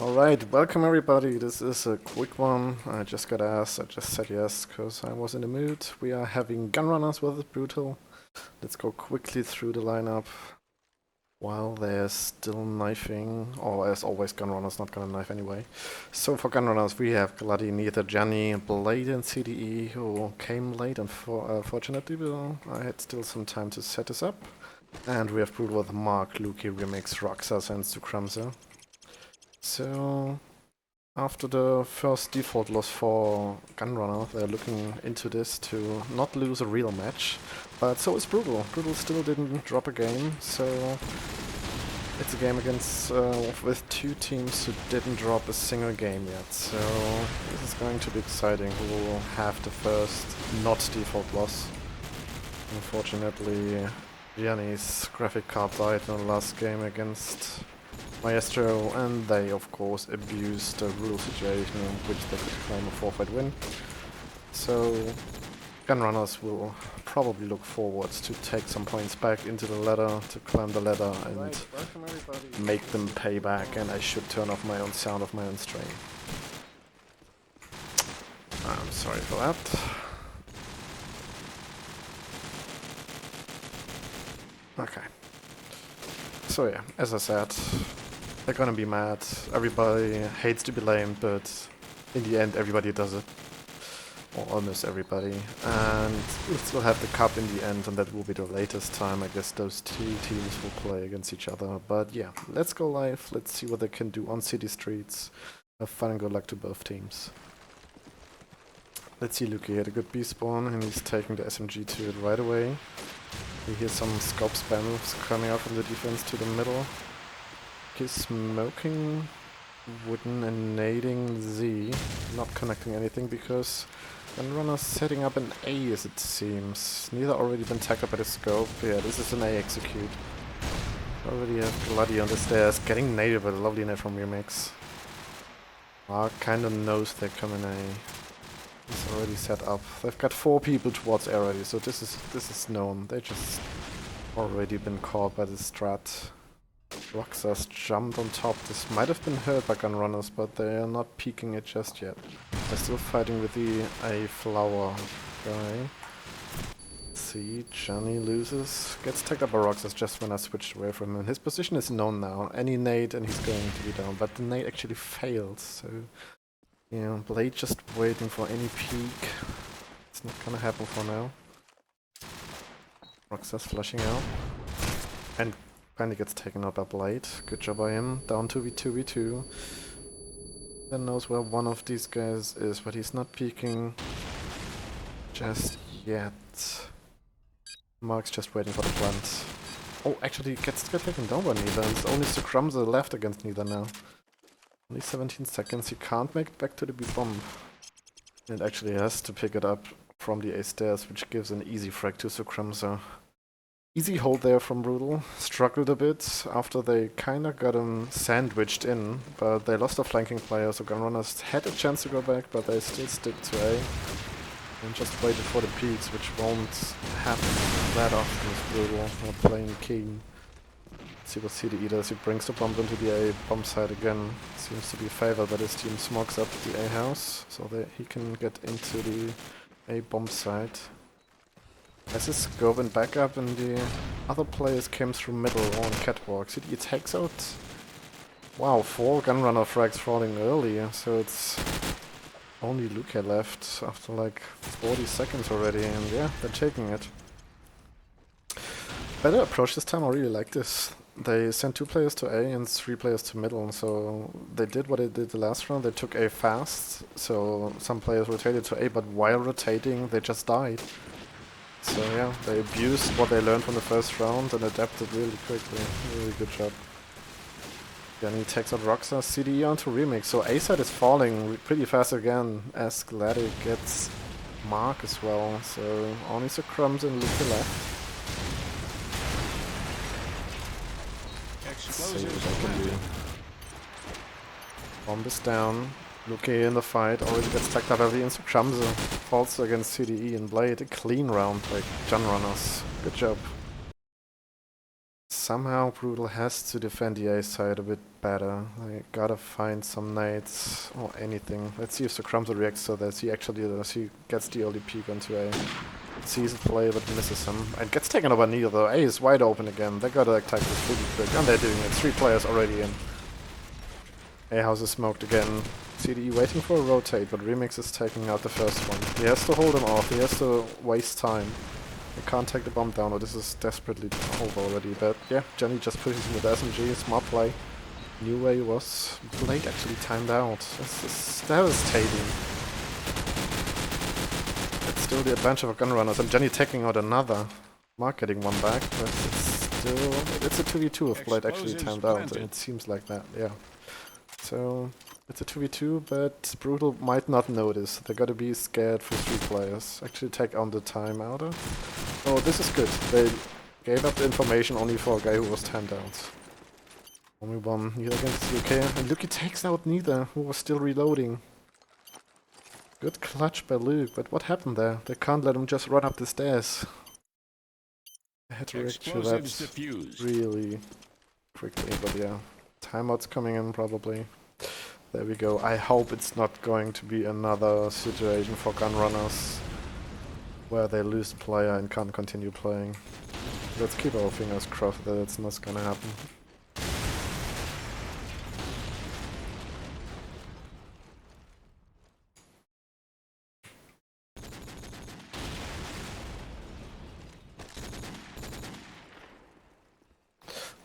Alright, welcome everybody. This is a quick one. I just got asked, I just said yes because I was in the mood. We are having Gunrunners versus Brutal. Let's go quickly through the lineup while they're still knifing. Or as always, Gunrunners not gonna knife anyway. So for Gunrunners we have Gladi, Neither, Gianni, Blade and CDE who came late and fortunately I had still some time to set this up. And we have Brutal with Mark, Luki, Remix, Roxas and Sucramza. So, after the first default loss for Gunrunner, they're looking into this to not lose a real match. But so is Brutal. Brutal still didn't drop a game, so it's a game against with two teams who didn't drop a single game yet. So this is going to be exciting. Who will have the first not default loss? Unfortunately, Gianni's graphic card died in the last game against Maestro, and they of course abused the rule situation in which they could claim a forfeit win. So Gunrunners will probably look forward to take some points back into the ladder, to climb the ladder and make them pay back, and I should turn off my own sound of my own stream. I'm sorry for that. Okay. So yeah, as I said, they're gonna be mad. Everybody hates to be blamed, but in the end everybody does it. Or almost everybody. And we'll still have the cup in the end, and that will be the latest time I guess those two teams will play against each other. But yeah, let's go live, let's see what they can do on city streets. Have fun and good luck to both teams. Let's see, Luki had a good B spawn and he's taking the SMG to it right away. We hear some scope spams coming out from the defense to the middle. He's smoking wooden and nading Z, not connecting anything because Gunrunner's setting up an A as it seems. Neither already been tagged up by the scope. Yeah, this is an A execute. Already have Gladi on the stairs, getting naded by the lovely nade from Remix. Mark kinda knows they're coming A. He's already set up. They've got 4 people towards A already, so this is known. They just already been caught by the strat. Roxas jumped on top. This might have been heard by Gunrunners, but they are not peeking it just yet. They're still fighting with the A flower guy. Let's see, Johnny loses. Gets tagged up by Roxas just when I switched away from him. His position is known now. Any nade and he's going to be down, but the nade actually failed, so yeah, Blade just waiting for any peek. It's not gonna happen for now. Roxas flashing out. And finally gets taken out by Blade. Good job by him. Down to 2v2. Then knows where one of these guys is, but he's not peeking just yet. Mark's just waiting for the plant. Oh, actually gets taken down by Neither. It's only Sucramza left against Neither now. Only 17 seconds, he can't make it back to the B bomb. It actually has to pick it up from the A stairs, which gives an easy frag to Sucramza. Easy hold there from Brutal. Struggled a bit after they kinda got him sandwiched in, but they lost a flanking player, so Gunrunners had a chance to go back, but they still stick to A. And just waited for the peaks, which won't happen that often with Brutal. They're playing keen. See what CDE does. He brings the bomb into the A bomb site again. Seems to be favored by his team. Smokes up the A house so that he can get into the A bomb site. Has his scope and backup, and the other players came through middle on catwalk. CDE takes out. Wow, 4 Gunrunner frags falling early, so it's only Luke left after like 40 seconds already, and yeah, they're taking it. Better approach this time, I really like this. They sent 2 players to A and 3 players to middle, so they did what they did the last round. They took A fast, so some players rotated to A, but while rotating they just died. So yeah, they abused what they learned from the first round and adapted really quickly. Really good job. Then he takes out Roxas, CDE onto Remix, so A side is falling pretty fast again as Gladic gets Mark as well, so only Sucramza and Luke left. See what I can do. Bomb is down. Luki in the fight already gets tagged up heavily, and Sucramza falls against CDE and Blade. A clean round by Gunrunners. Good job. somehow Brutal has to defend the A side a bit better. They gotta find some nades or anything. Let's see if Sucrumso reacts to this. He actually does. He gets the early peek onto A. Sees the play but misses him. And gets taken over near though. A is wide open again. They gotta attack this really quick. And they're doing it. 3 players already in. A house is smoked again. CDE waiting for a rotate, but Remix is taking out the first one. He has to hold him off. He has to waste time. He can't take the bomb down, or this is desperately over already. But yeah, Johnny just pushes him with SMG. Smart play. Knew where he was. Blade actually timed out. This is devastating. It's still the advantage of Gunrunners, and Johnny taking out another. Mark getting one back, but it's still... It's a 2v2 if Blade actually timed out, and it seems like that, yeah. So, it's a 2v2, but Brutal might not notice. They gotta be scared for 3 players. Actually take on the timeouter. Oh, this is good. They gave up the information only for a guy who was timed out. Only one, neither against the UK. And Luke takes out neither, who was still reloading. Good clutch by Luke, but what happened there? They can't let him just run up the stairs. I had to react to that really quickly, but yeah. Timeout's coming in probably. There we go. I hope it's not going to be another situation for Gunrunners where they lose the player and can't continue playing. Let's keep our fingers crossed that it's not gonna happen.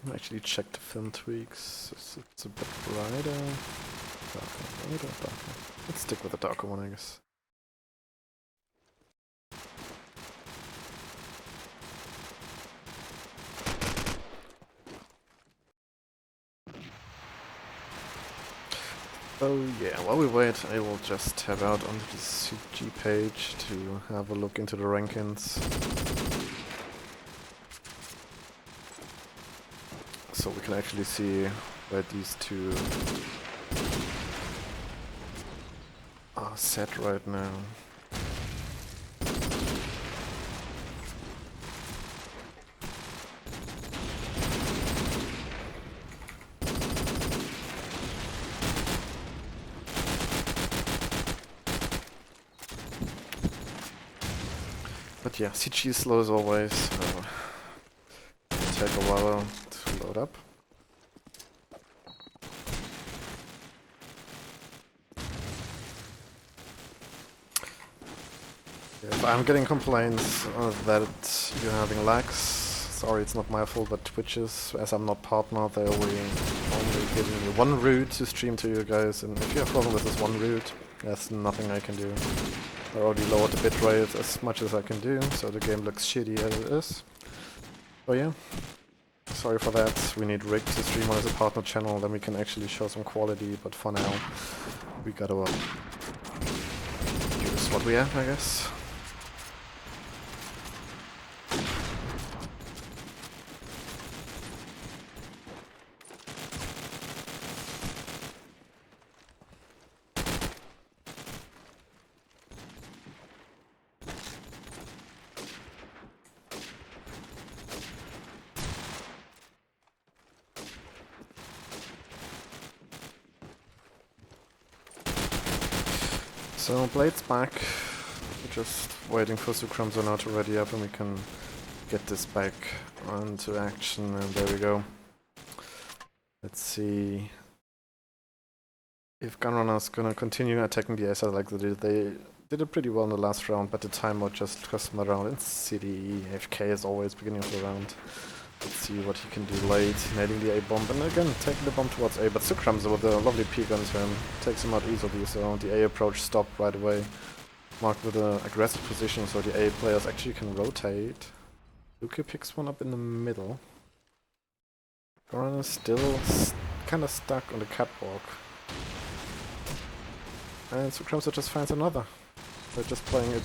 I'll actually check the film tweaks. It's a bit brighter. Darker. Let's stick with the darker one, I guess. Oh yeah, while we wait, I will just tab out onto the CG page to have a look into the rankings. So we can actually see where these two are set right now. But yeah, CG is slow as always, so it'll take a while to load up. If I'm getting complaints that you're having lags, sorry, it's not my fault, but Twitch's, as I'm not partner, they're only giving me one route to stream to you guys, and if you have a problem with this one route, there's nothing I can do. I already lowered the bitrate as much as I can do, so the game looks shitty as it is. Oh yeah, sorry for that. We need Rick to stream on as a partner channel, then we can actually show some quality, but for now, we gotta use what we have, I guess. So Blade's back. We're just waiting for Sucrumso now to ready up and we can get this back onto action, and there we go. Let's see if Gunrunner's gonna continue attacking the A side like they did. They did it pretty well in the last round, but the timeout just cost them around. And CDE, AFK is always beginning of the round. Let's see what he can do late, nading the A bomb, and again taking the bomb towards A, but Sucrumso with a lovely peek onto him, takes him out easily, so the A approach stopped right away. Marked with an aggressive position, so the A players actually can rotate. Luke picks one up in the middle. Goran is still kinda stuck on the catwalk. And Sucrumso just finds another. They're just playing it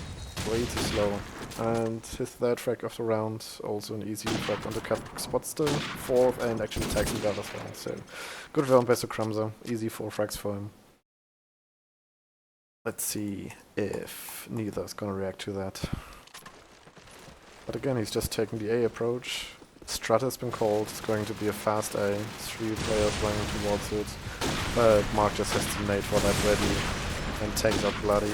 way too slow. And his third frag of the round, also an easy frag on the catwalk, spots the fourth and actually takes him down as well. So good round by Sucrumso, easy 4 frags for him. Let's see if neither is gonna react to that. But again, he's just taking the A approach. Strat has been called. It's going to be a fast A. 3 players running towards it. But Mark just has to nade for that ready and takes out Bloody.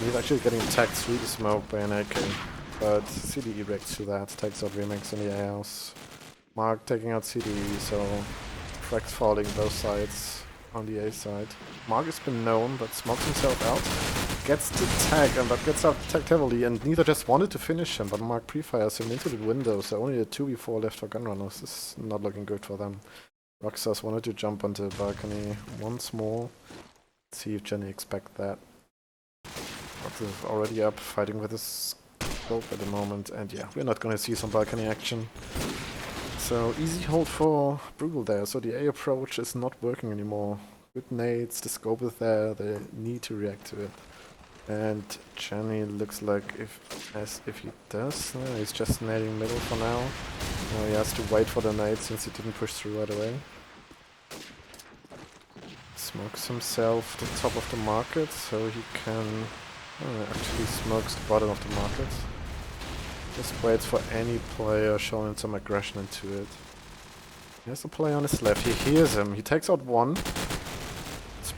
He's actually getting attacked through the smoke by an AK. But CDE reacts to that, takes out Remix in the A house. Mark taking out CDE, so frags falling both sides on the A side. Mark has been known, but smokes himself out. Gets the tag, and that gets out tagged heavily, and neither just wanted to finish him, but Mark pre-fires him into the window, so only a 2v4 left for Gunrunners. This is not looking good for them. Roxas wanted to jump onto the balcony once more. Let's see if Jenny expect that. Roxas is already up, fighting with his scope at the moment, and yeah, we're not gonna see some balcony action. So easy hold for Brutal there, so the A approach is not working anymore. Good nades, the scope is there, they need to react to it. And Jenny looks like as if he does. No, he's just nading middle for now. He has to wait for the nade since he didn't push through right away. Smokes himself the top of the market, so he can actually smokes the bottom of the market. Just waits for any player showing some aggression into it. Here's the player on his left. He hears him. He takes out one.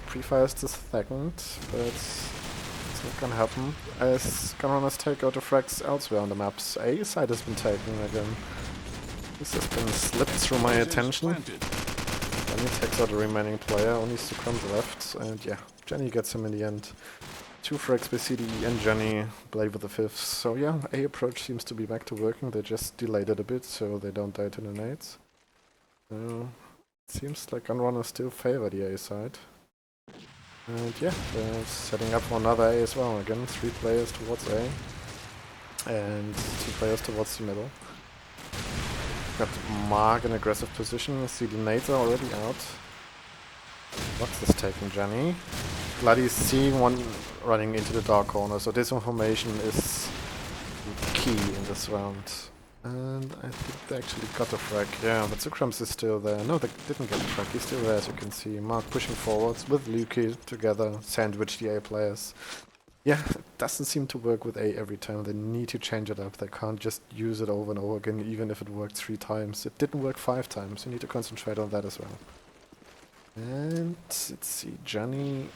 Pre-fires the second, but it's not gonna happen as Gunrunners take out the frags elsewhere on the maps. A side has been taken again. This has been slipped through my attention. Jenny takes out the remaining player, only Sucrum's left, and yeah, Jenny gets him in the end. 2 frags by CDE and Jenny blade with the 5th. So yeah, A approach seems to be back to working. They just delayed it a bit so they don't die to the nades. So it seems like Gunrunners still favor the A side. And yeah, they're setting up for another A as well. Again, 3 players towards A. And 2 players towards the middle. Got Mark in aggressive position. You see the nades are already out. What's this taking Jenny? Bloody seeing one running into the dark corner, so this information is key in this round. And I think they actually got a frag. Yeah, but Sucrums is still there. No, they didn't get a frag. He's still there, as you can see. Mark pushing forwards with Lukey together, sandwich the A players. Yeah, it doesn't seem to work with A every time. They need to change it up. They can't just use it over and over again, even if it worked 3 times. It didn't work 5 times. You need to concentrate on that as well. And let's see, Jenny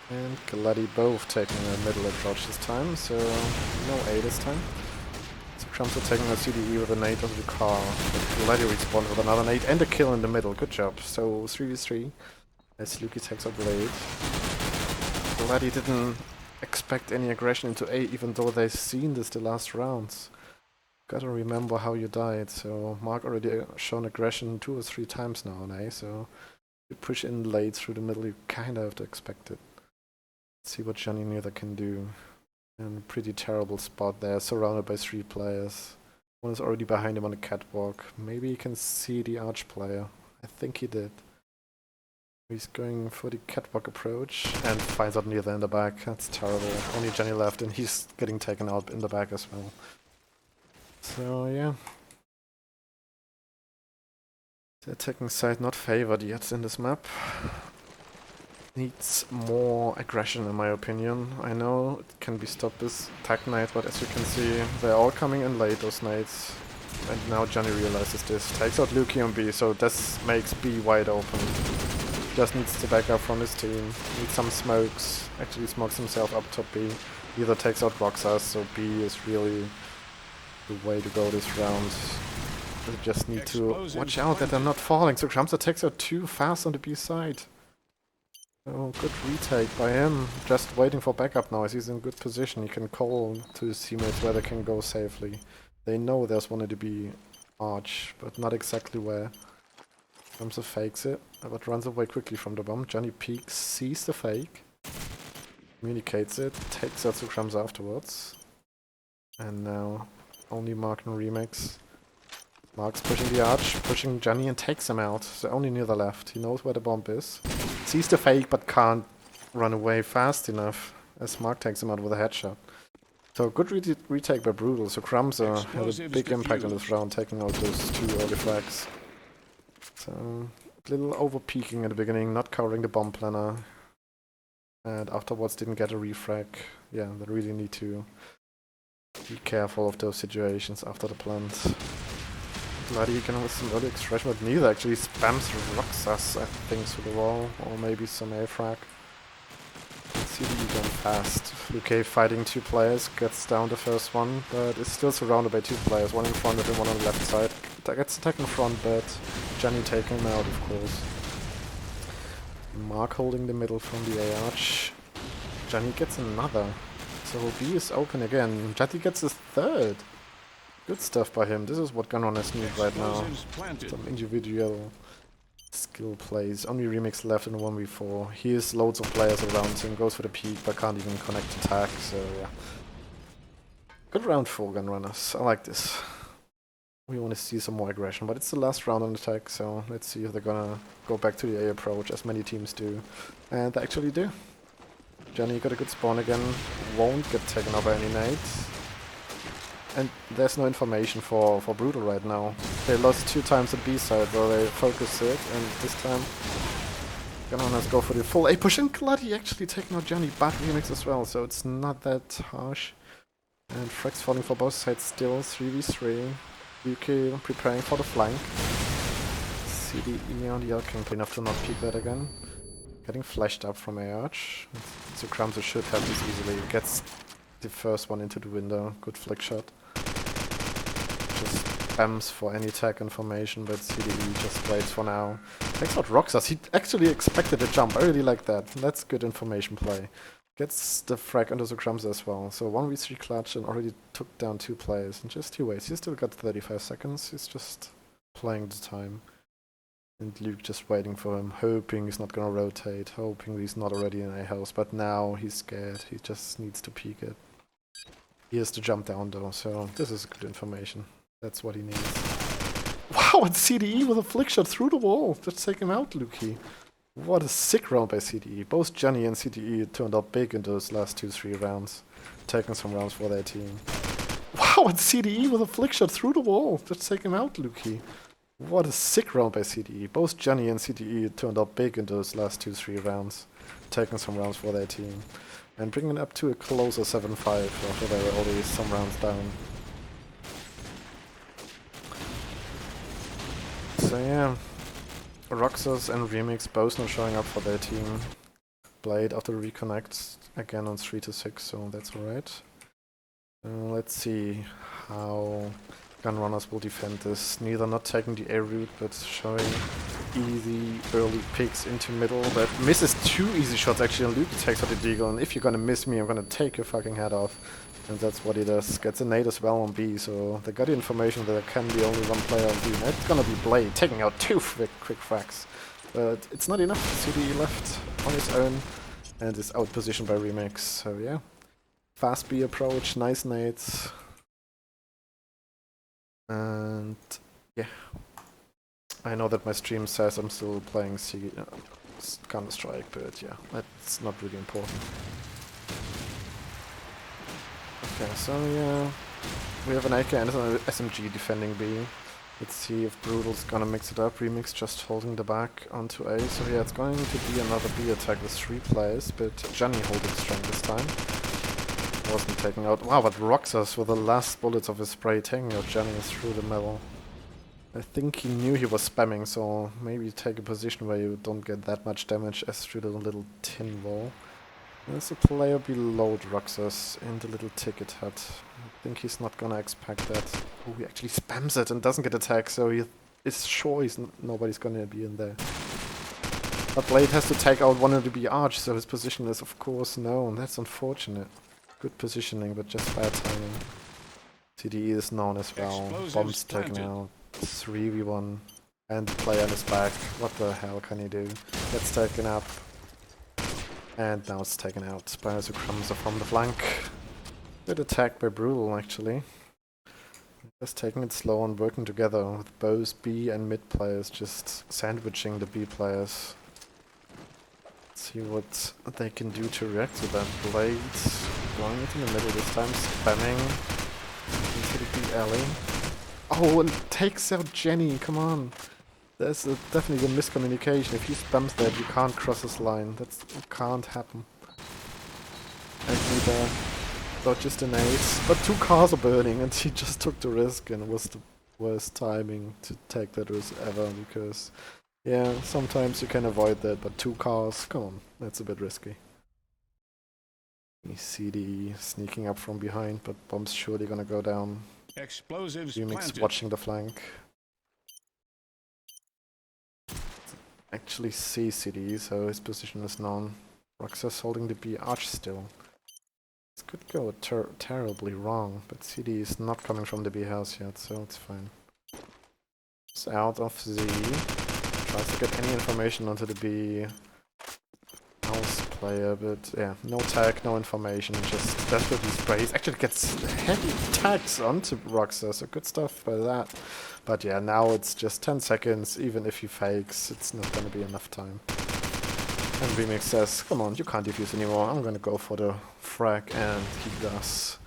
and Galadi both taking a middle approach this time, so no A this time. So Crumbs are taking a CDE with a nade onto the car. Galadi respawned with another nade and a kill in the middle. Good job. So 3v3 as Luki takes out Blade. Galadi didn't expect any aggression into A, even though they've seen this the last rounds. Gotta remember how you died. So Mark already shown aggression 2 or 3 times now on A, so you push in late through the middle, you kinda have to expect it. Let's see what Johnny Neither can do. And pretty terrible spot there, surrounded by 3 players. One is already behind him on the catwalk. Maybe he can see the arch player. I think he did. He's going for the catwalk approach and finds out Neither in the back. That's terrible. Only Johnny left and he's getting taken out in the back as well. So yeah. The attacking side not favored yet in this map. Needs more aggression in my opinion. I know it can be stopped with tag nade, but as you can see, they're all coming in late, those nades. And now Johnny realizes this. Takes out Luki on B, so this makes B wide open. Just needs to back up from his team. Needs some smokes. Actually smokes himself up top B. Either takes out Roxas, so B is really the way to go this round. They just need to watch out that they're not falling. So Kramsa takes out 2 fast on the B side. Oh, good retake by him. Just waiting for backup now as he's in good position. He can call to his teammates where they can go safely. They know there's one at the B arch, but not exactly where. Kramsa fakes it, but runs away quickly from the bomb. Johnny peeks, sees the fake, communicates it, takes out Kramsa afterwards. And now only Mark and Remix. Mark's pushing the arch, pushing Johnny and takes him out. So only near the left. He knows where the bomb is. Sees the fake but can't run away fast enough as Mark takes him out with a headshot. So good retake by Brutal. So Kramsa had a big impact on this round, taking out those 2 early flags. So a little over peeking at the beginning, not covering the bomb planner. And afterwards didn't get a refrag. Yeah, they really need to be careful of those situations after the plant. Bloody again with some early extraction, but neither actually spams Roxas, I think, to the wall, or maybe some A-frag. CDE going fast. UK fighting 2 players, gets down the first one, but is still surrounded by 2 players, one in front of him, one on the left side. Gets attack in front, but Johnny taking him out, of course. Mark holding the middle from the arch. Johnny gets another. So B is open again. Johnny gets his 3rd. Good stuff by him. This is what Gunrunners need right now. Some individual skill plays. Only Remix left in 1v4. He has loads of players around him. Goes for the peak, but can't even connect attack. So yeah. Good round for Gunrunners. I like this. We want to see some more aggression, but it's the last round on attack, so let's see if they're gonna go back to the A approach, as many teams do. And they actually do. Johnny got a good spawn again. Won't get taken out by any nades. And there's no information for Brutal right now. They lost 2 times at B side where they focused it, and this time Gunrunners go for the full A push, and Gladi actually taking out Johnny, but Remix as well, so it's not that harsh. And frags falling for both sides still, 3v3. UK preparing for the flank. CDE on the outcome, enough to not peek that again. Getting flashed up from A-arch. So Crumbs should have this easily. Gets the first one into the window. Good flick shot. Just spams for any tag information, but CDE just waits for now. Takes out Roxas. He actually expected a jump. I really like that. That's good information play. Gets the frag onto the Crumbs as well. So 1v3 clutch and already took down 2 players. And just he waits. He's still got 35 seconds. He's just playing the time. And Luke just waiting for him, hoping he's not gonna rotate, hoping he's not already in a house. But now he's scared. He just needs to peek it. He has to jump down though, so this is good information. That's what he needs. Wow, and CDE with a flick shot through the wall. Just take him out, Lukey. What a sick round by CDE. Both Johnny and CDE turned out big in those last 2-3 rounds. Taking some rounds for their team. Wow, and CDE with a flick shot through the wall. Just take him out, Lukey. What a sick round by CDE. Both Johnny and CDE turned out big in those last 2-3 rounds. Taking some rounds for their team. And bringing it up to a closer 7-5 after they were already some rounds down. So yeah, Roxas and Remix both not showing up for their team. Blade after reconnects again on 3-6, so that's alright. Let's see how Gunrunners will defend this. Neither not taking the A route, but showing easy early picks into middle. But misses 2 easy shots actually, and Luke takes out the deagle. And if you're gonna miss me, I'm gonna take your fucking head off. And that's what he does. Gets a nade as well on B, so they got the information that there can be only 1 player on B. And it's gonna be Blade taking out 2 quick frags. But it's not enough. CD left on his own and is out positioned by Remix. So yeah, fast B approach, nice nades. And yeah, I know that my stream says I'm still playing Counter-Strike, but yeah, that's not really important. Okay, so yeah, we have an AK and an SMG defending B. Let's see if Brutal's gonna mix it up. Remix just holding the back onto A. So yeah, it's going to be another B attack with 3 players, but Johnny holding strong this time. Wasn't taken out. Wow, but Roxas with the last bullets of his spray taking out Johnny through the middle. I think he knew he was spamming, so maybe take a position where you don't get that much damage as through the little tin wall. There's a player below Roxas in the little ticket hut. I think he's not gonna expect that. Oh, he actually spams it and doesn't get attacked, so he is sure nobody's gonna be in there. But Blade has to take out one of the B arch, so his position is of course known. That's unfortunate. Good positioning, but just bad timing. CDE is known as well. Bombs taken out. 3v1. And the player on his back. What the hell can he do? Gets taken up. And now it's taken out by Crumbs from the flank. Good attack by Brutal, actually. Just taking it slow and working together with both B and mid players, just sandwiching the B players. Let's see what they can do to react to that. Blade going into the middle this time, spamming into the B alley. Oh, and takes out Jenny, come on. There's definitely a miscommunication. If he spams that, you can't cross his line. That can't happen. And neither dodges the nades. But 2 cars are burning and he just took the risk and was the worst timing to take that risk ever, because yeah, sometimes you can avoid that, but 2 cars, come on, that's a bit risky. CD sneaking up from behind, but bomb's surely gonna go down. Explosives Remix planted. watching the flank. Actually see CD, so his position is known. Roxas holding the B arch still. This could go terribly wrong, but CD is not coming from the B house yet, so it's fine. It's out of Z. Tries to get any information onto the B house player, but yeah, no tag, no information, just desperately sprays. Actually gets heavy tags onto Roxas, so good stuff by that. But yeah, now it's just 10 seconds, even if he fakes, it's not gonna be enough time. And Remix says, come on, you can't defuse anymore, I'm gonna go for the frag, and he does.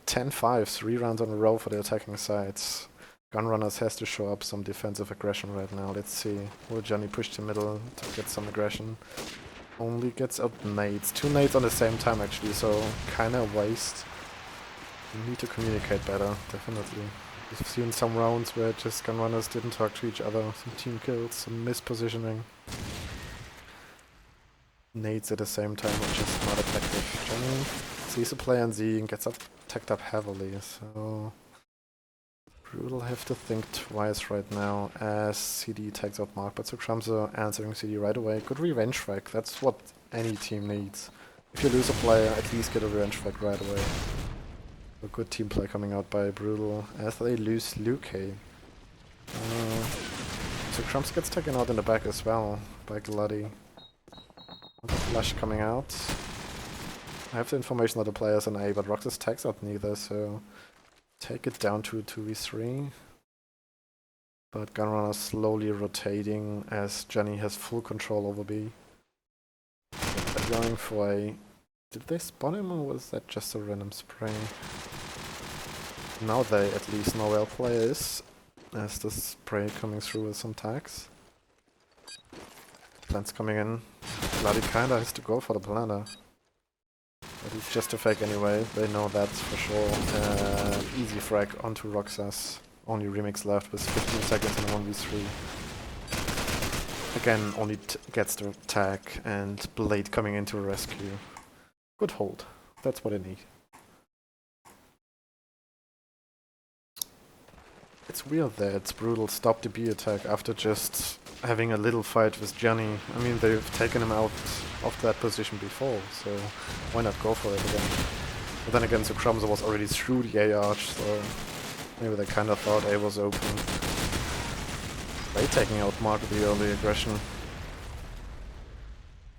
10-5, 3 rounds in a row for the attacking sides. Gunrunners has to show up some defensive aggression right now, let's see. Will Johnny push the middle to get some aggression? Only gets up nades. 2 nades on the same time actually, so kinda a waste. You need to communicate better, definitely. We've seen some rounds where just gunrunners didn't talk to each other, some team kills, some mispositioning. Nades at the same time are just not effective. Johnny sees a play on Z and gets tagged up heavily, so Brutal have to think twice right now as CD tags out Mark, but so Krumse answering CD right away. Good revenge frag, that's what any team needs. If you lose a player, at least get a revenge frag right away. A good team play coming out by Brutal as they lose Luke. So Krumse gets taken out in the back as well by Glady. Flash coming out. I have the information that the player's on A, but Roxas tags out neither, so take it down to a 2v3. But Gunrunner slowly rotating as Johnny has full control over B. They're going for a... Did they spawn him or was that just a random spray? Now they at least know where player is, as the spray coming through with some tags. Plants coming in. Bloody kinda has to go for the planter. But it's just a fake anyway, they know that for sure. Easy frag onto Roxas. Only Remix left with 15 seconds in a 1v3. Again, only gets the tag and Blade coming into a rescue. Good hold. That's what I need. It's weird that it's Brutal stopped the B attack after just having a little fight with Johnny. I mean, they've taken him out of that position before, so why not go for it again? But then again, so Krumse was already through the A arch, so maybe they kind of thought A was open. They taking out Mark with the early aggression.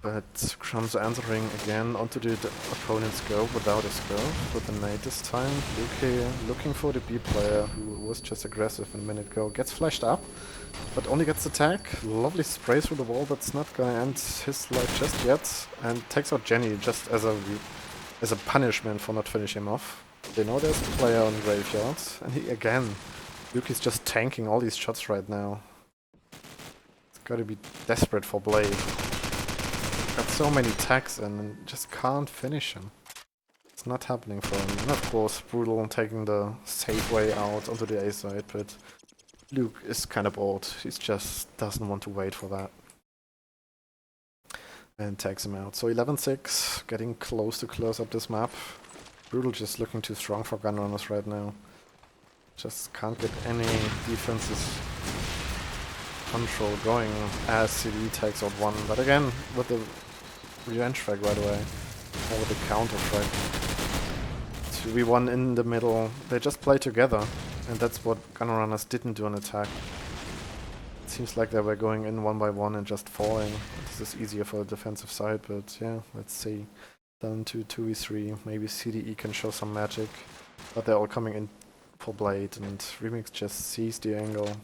But Krumse answering again onto the opponent's go without a scope with the nade this time. Luke looking for the B player who was just aggressive a minute ago. Gets flashed up, but only gets the tag. Lovely spray through the wall, but it's not gonna end his life just yet. And takes out Jenny just as a punishment for not finishing him off. They know there's a player on Graveyard, and he again, Luke is just tanking all these shots right now. It's gotta be desperate for Blade. Got so many tags in and just can't finish him. It's not happening for him. And of course, Brutal taking the safe way out onto the A side, but Luke is kind of bored. He just doesn't want to wait for that. And tags him out. So 11-6, getting close to close up this map. Brutal just looking too strong for Gunrunners right now. Just can't get any defensive control going as CD takes out one, but again with the revenge frag right away, or with the counter frag. 2v1 in the middle, they just play together, and that's what Gunrunners didn't do on attack. It seems like they were going in one by one and just falling. This is easier for the defensive side, but yeah, let's see. Down to 2v3, maybe CDE can show some magic, but they're all coming in for Blade, and Remix just sees the angle.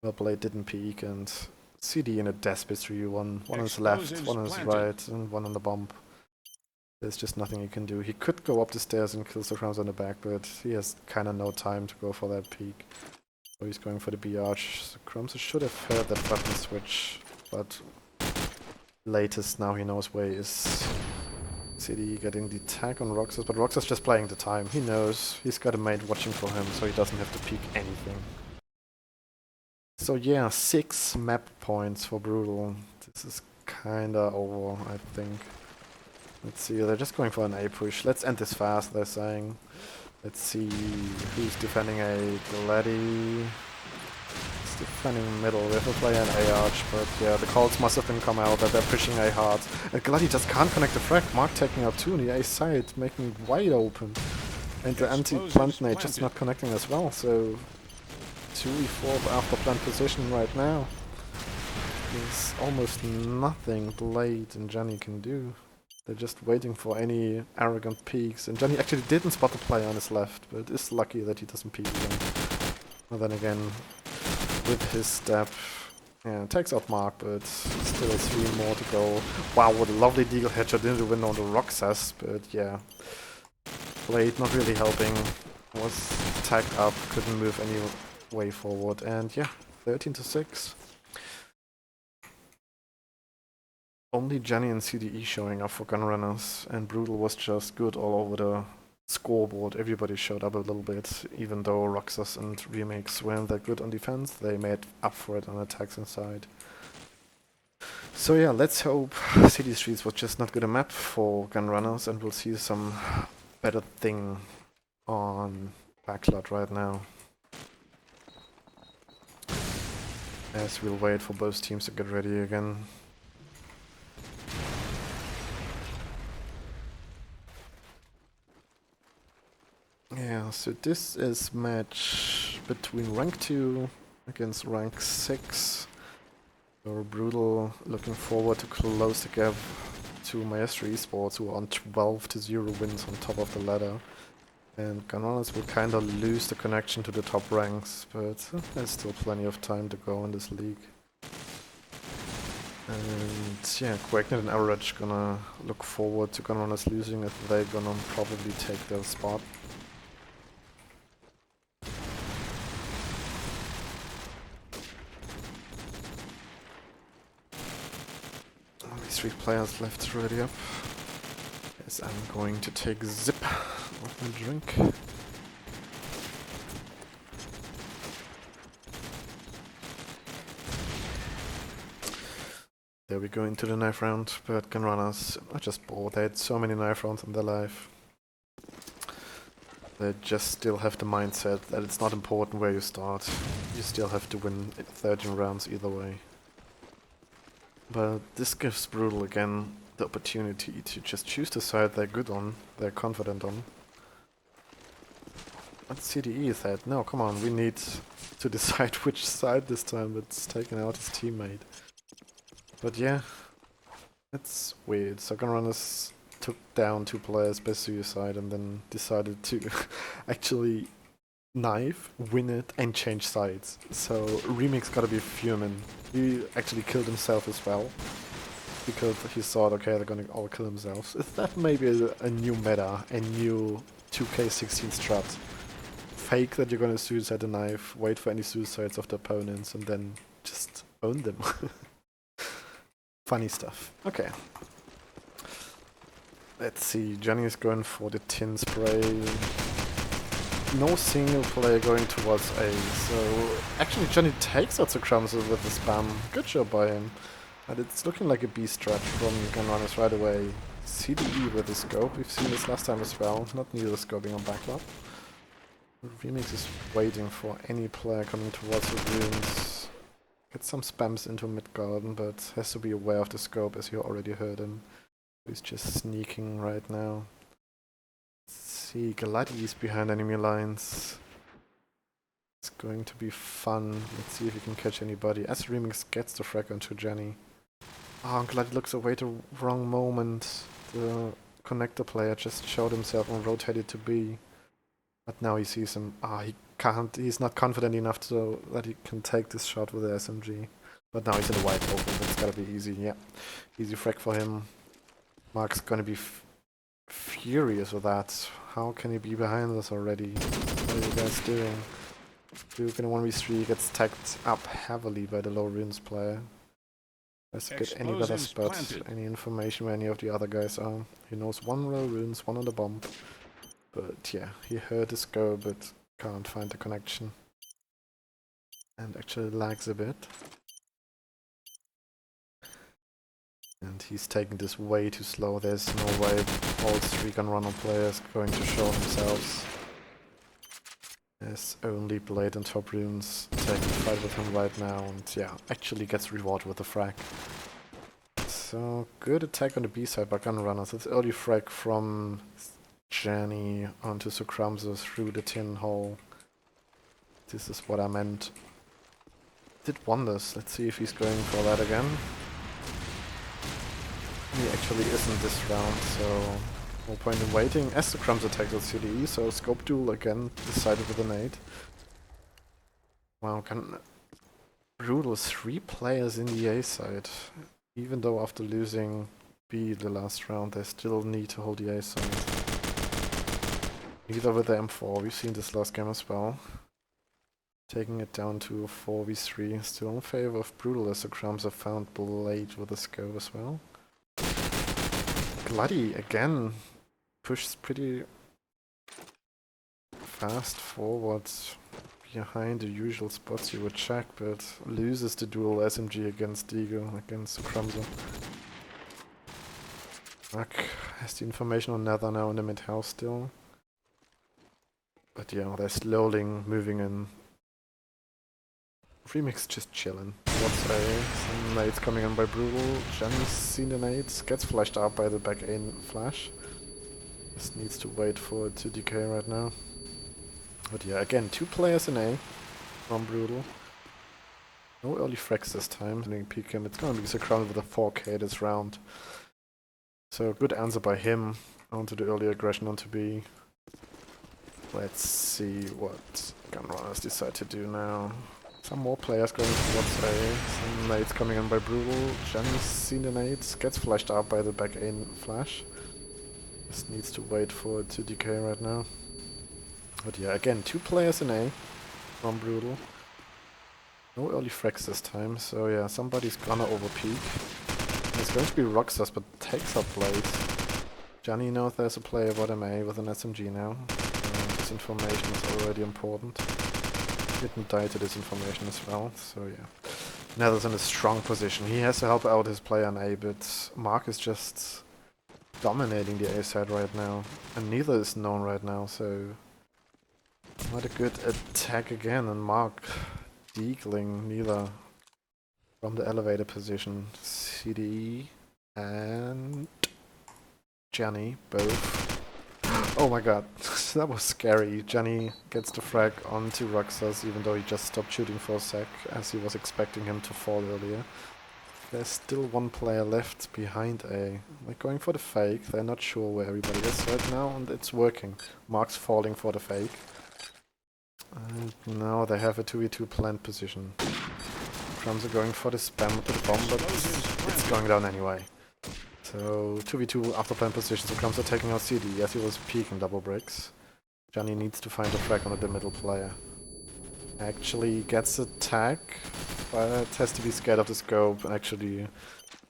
Well, Blade didn't peek, and CD in a desperate 3v1. One on his left, one on his right, and one on the bomb. There's just nothing he can do. He could go up the stairs and kill the Krumse on the back, but he has kind of no time to go for that peek. So he's going for the B arch. So Krumse should have heard that button switch, but latest now he knows where he is. CD getting the tag on Roxas, but Roxas just playing the time. He knows he's got a mate watching for him, so he doesn't have to peek anything. So yeah, 6 map points for Brutal. This is kinda over, I think. Let's see, they're just going for an A push. Let's end this fast, they're saying. Let's see who's defending A. Glady. It's defending middle. We have a player in A arch, but yeah, the calls must have been come out that they're pushing A hard. And Glady just can't connect the frag. Mark taking out 2 on the A side, making it wide open. And the anti-plant nade just not connecting as well, so 2v4 after plant position right now. There's almost nothing Blade and Johnny can do. They're just waiting for any arrogant peeks, and Johnny actually didn't spot the player on his left, but is lucky that he doesn't peek again. And then again, with his step, yeah, takes out Mark, but still 3 more to go. Wow, what a lovely deagle headshot into the window on the Roxas, but yeah. Blade not really helping, was tagged up, couldn't move any way forward, and yeah, 13-6. Only Jenny and CDE showing up for Gunrunners, and Brutal was just good all over the scoreboard. Everybody showed up a little bit, even though Roxas and Remix weren't that good on defense, they made up for it on attacks inside. So yeah, let's hope City Streets was just not good a map for Gunrunners, and we'll see some better thing on Backlot right now. As we'll wait for both teams to get ready again. Yeah, so this is match between rank 2 against rank 6. So Brutal looking forward to close the gap to Maestro Esports, who are on 12-0 wins on top of the ladder. And Gunrunners will kinda lose the connection to the top ranks, but there's still plenty of time to go in this league. And yeah, Quakenet and Average gonna look forward to Gunrunners losing if they're gonna probably take their spot. Only 3 players left ready up. Yes, I'm going to take a sip of my drink. There we go into the knife round, but Gunrunners are just bored. They had so many knife rounds in their life. They just still have the mindset that it's not important where you start. You still have to win 13 rounds either way. But this gives Brutal again the opportunity to just choose the side they're good on, they're confident on. But CDE said, no, come on, we need to decide which side this time. It's taking out his teammate. But yeah, it's weird. So Gunrunners took down 2 players by suicide and then decided to actually knife, win it, and change sides. So Remix gotta be fuming. He actually killed himself as well, because he thought, okay, they're gonna all kill themselves. Is that maybe a new meta, a new 2K16 strat? Fake that you're gonna suicide the knife, wait for any suicides of the opponents, and then just own them. Funny stuff. Okay. Let's see, Johnny is going for the tin spray. No single player going towards A, so actually Johnny takes out the crumbs with the spam. Good job by him. And it's looking like a B strat from Gunrunners right away. CDE with the scope, we've seen this last time as well, not near the scoping on backlot. Remix is waiting for any player coming towards the runes. Get some spams into mid garden, but has to be aware of the scope as you already heard him. He's just sneaking right now. See, Galati is behind enemy lines. It's going to be fun. Let's see if he can catch anybody. As Remix gets the frag onto Jenny. Oh, Galati looks away the wrong moment. The connector player just showed himself and rotated to B. But now he sees him. He can't. He's not confident enough so that he can take this shot with the SMG. But now he's in the wide open. That's gotta be easy. Yeah, easy frag for him. Mark's gonna be furious with that. How can he be behind us already? What are you guys doing? Duke in a 1v3 gets tagged up heavily by the low runes player. Let's get any better spot, any information where any of the other guys are. He knows 1 row runes, 1 on the bomb. But yeah, he heard this go, but can't find the connection. and actually lags a bit. And he's taking this way too slow. There's no way all 3 Gunrunner players going to show themselves. There's only Blade and Top Runes taking the fight with him right now, and yeah, actually gets rewarded with the frag. So, good attack on the B side by Gunrunners. It's early frag from Jenny onto Sukramzo through the tin hole. This is what I meant. Did wonders. Let's see if he's going for that again. He actually isn't this round, so no point in waiting. As the Crumbs attacked with CDE, so Scope Duel again decided with a nade. Wow, brutal 3 players in the A side. Even though after losing B the last round, they still need to hold the A side. Either with the M4, we've seen this last game as well. Taking it down to 4v3, still in favor of Brutal as the Crumbs have found Blade with a scope as well. Bloody again pushes pretty fast forward behind the usual spots you would check, but loses the dual SMG against Deagle, against Sukramzo. Mark has the information on Nether now in the mid-house still. But yeah, they're slowly moving in. Remix just chillin'. What's A? Some nades coming in by Brutal. Jenny's seen the nades, gets flashed out by the back A flash. Just needs to wait for it to decay right now. But yeah, again, 2 players in A from Brutal. No early frags this time. Peek him. It's gonna be Sukramzo with a 4K this round. So good answer by him onto the early aggression onto B. Let's see what Gunrunners decide to do now. Some more players going towards A. Some nades coming in by Brutal. Jenny's seen the nades, gets flashed out by the back A flash. Just needs to wait for it to decay right now. But yeah, again, 2 players in A from Brutal. No early frags this time, so yeah, somebody's gonna overpeak. It's going to be Roxas, but takes up Blade. Jenny knows there's a player bottom A with an SMG now. This information is already important. Didn't die to this information as well, so yeah. Nether's in a strong position. He has to help out his player in A, but Mark is just dominating the A side right now. And neither is known right now, so not a good attack again, and Mark deagling neither from the elevator position. CDE and Jenny both. Oh my god, that was scary. Jenny gets the frag onto Roxas, even though he just stopped shooting for a sec, as he was expecting him to fall earlier. There's still 1 player left behind A. They're going for the fake. They're not sure where everybody is right now, and it's working. Mark's falling for the fake. And now they have a 2v2 plant position. Drums are going for the spam with the bomb, but it's going down anyway. So 2v2 after plant position, so Drums are taking out CD as he was peeking double bricks. Johnny needs to find a frag on the middle player. Actually gets a tag, but has to be scared of the scope and actually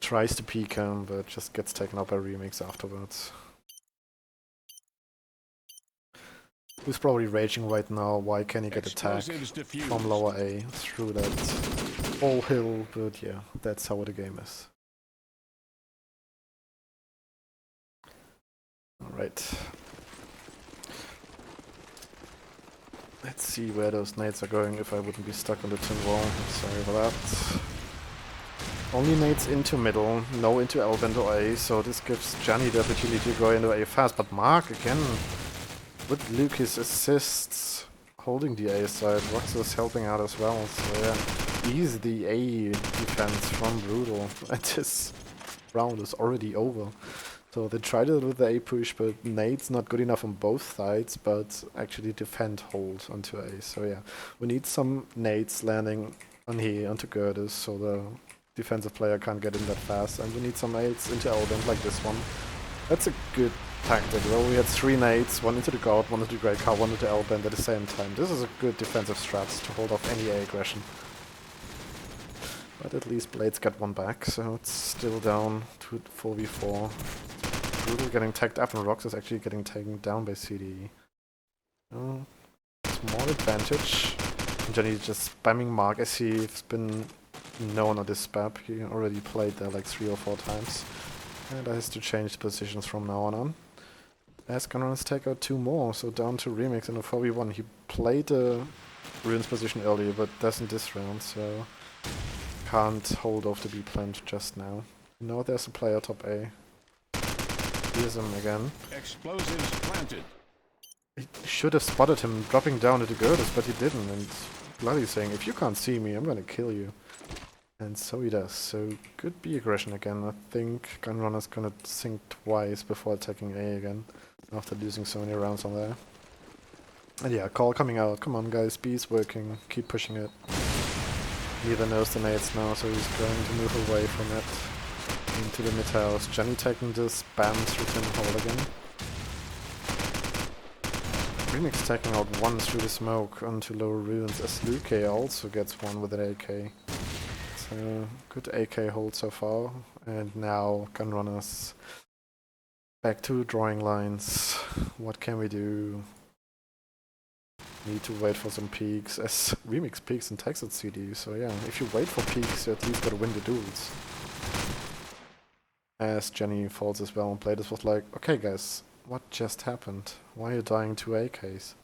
tries to peek him, but just gets taken out by Remix afterwards. Who's probably raging right now, why can he get a tag from lower A through that whole hill, but yeah, that's how the game is. Alright. Let's see where those nades are going if I wouldn't be stuck on the tin wall. Sorry for that. Only nades into middle, no into L or A, so this gives Johnny the opportunity to go into A fast, but Mark again with Lucas assists holding the A side. Roxas helping out as well, so yeah, easy A defense from Brutal, and this round is already over. So they tried it with the A push, but nade's not good enough on both sides, but actually defend hold onto A. So yeah, we need some nades landing on here, onto Gertis, so the defensive player can't get in that fast, and we need some nades into Elbend like this one. That's a good tactic, though. We had 3 nades, 1 into the guard, 1 into the Grey Car, 1 into Elbend at the same time. This is a good defensive strat to hold off any A aggression. But at least Blades got 1 back, so it's still down to 4v4. Brutal getting tagged up, and Rox is actually getting taken down by CDE. Oh, small advantage. And Johnny just spamming Mark as he's been known on this map. He already played there like 3 or 4 times. And has to change the positions from now on. As GUNRUNNERS take out 2 more, so down to Remix in a 4v1. He played the Ruins position earlier, but doesn't this round, so can't hold off the B plant just now. Now there's a player top A. Here's him again. Explosives planted. He should have spotted him dropping down at the girders, but he didn't, and Bloody saying, if you can't see me, I'm gonna kill you. And so he does, so good B aggression again. I think GUNRUNNERS gonna think twice before attacking A again, after losing so many rounds on there. And yeah, call coming out, come on guys, B's working, keep pushing it. Neither knows the nades now, so he's going to move away from it. Into the mid house. Johnny taking the spam through Tin Hole again. Remix taking out 1 through the smoke onto lower ruins as Luke also gets 1 with an AK. So good AK hold so far. And now GUNRUNNERS back to drawing lines. What can we do? Need to wait for some peaks as Remix peaks and takes at CD. So yeah, if you wait for peaks, you at least gotta win the duels. As Jenny falls as well, and Players was like, okay guys, what just happened? Why are you dying to AKs?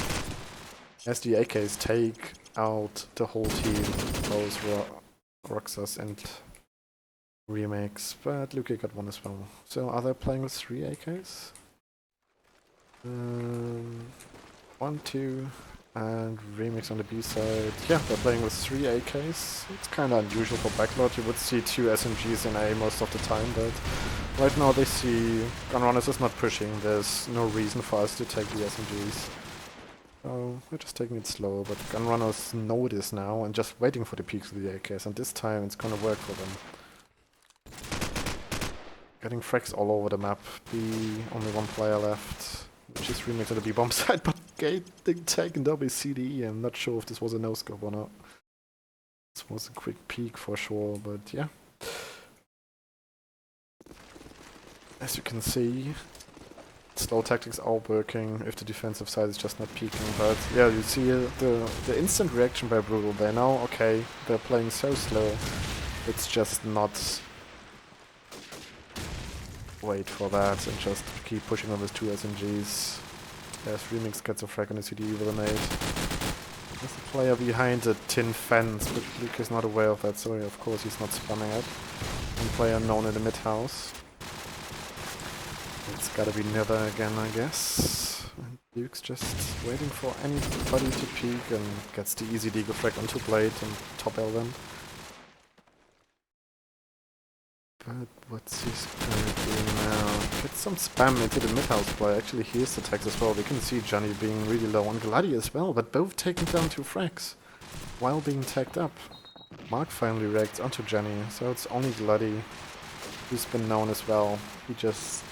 As the AKs take out the whole team, both Roxas and Remix, but Luke got 1 as well. So are they playing with 3 AKs? 1, 2, and Remix on the B side. Yeah, they're playing with 3 AKs. It's kind of unusual for backlot. You would see 2 SMGs in A most of the time, but right now they see GUNRUNNERS is not pushing. There's no reason for us to take the SMGs. So we're just taking it slow, but GUNRUNNERS know this now and just waiting for the peaks of the AKs, and this time it's gonna work for them. Getting frags all over the map. B, only 1 player left, which is Remix on the B bomb side, but getting taken down by CDE. I'm not sure if this was a no-scope or not. This was a quick peek for sure, but yeah. As you can see, slow tactics are working if the defensive side is just not peeking, but yeah, you see the instant reaction by Brutal. They know, okay, they're playing so slow, it's just not wait for that and just keep pushing them with 2 SMGs. As Remix gets a frag on the CD with a nade. There's a player behind the tin fence, but Luke is not aware of that, so of course he's not spamming it. One player known in the mid house. It's gotta be Nether again, I guess. And Luke's just waiting for anybody to peek and gets the easy deagle frag onto Blade and top Elven. But what's he gonna do now? Get some spam into the mid-house play. Actually, here's the tags as well. We can see Johnny being really low on Gladi as well, but both taking down 2 frags while being tagged up. Mark finally reacts onto Johnny, so it's only Gladi who's been known as well. He just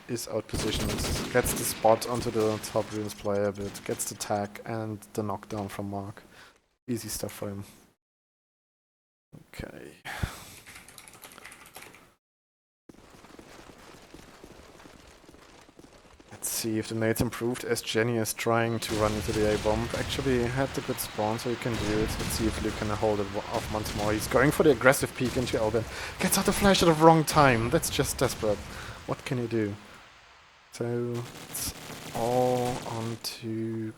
is outpositioned, gets the spot onto the top ruins player, but gets the tag and the knockdown from Mark. Easy stuff for him. Okay. Let's see if the nades improved as Jenny is trying to run into the A-bomb. Actually had the good spawn, so he can do it. Let's see if Luke can hold it off once more. He's going for the aggressive peek into Elven. Gets out the flash at the wrong time. That's just desperate. What can you do? So it's all onto...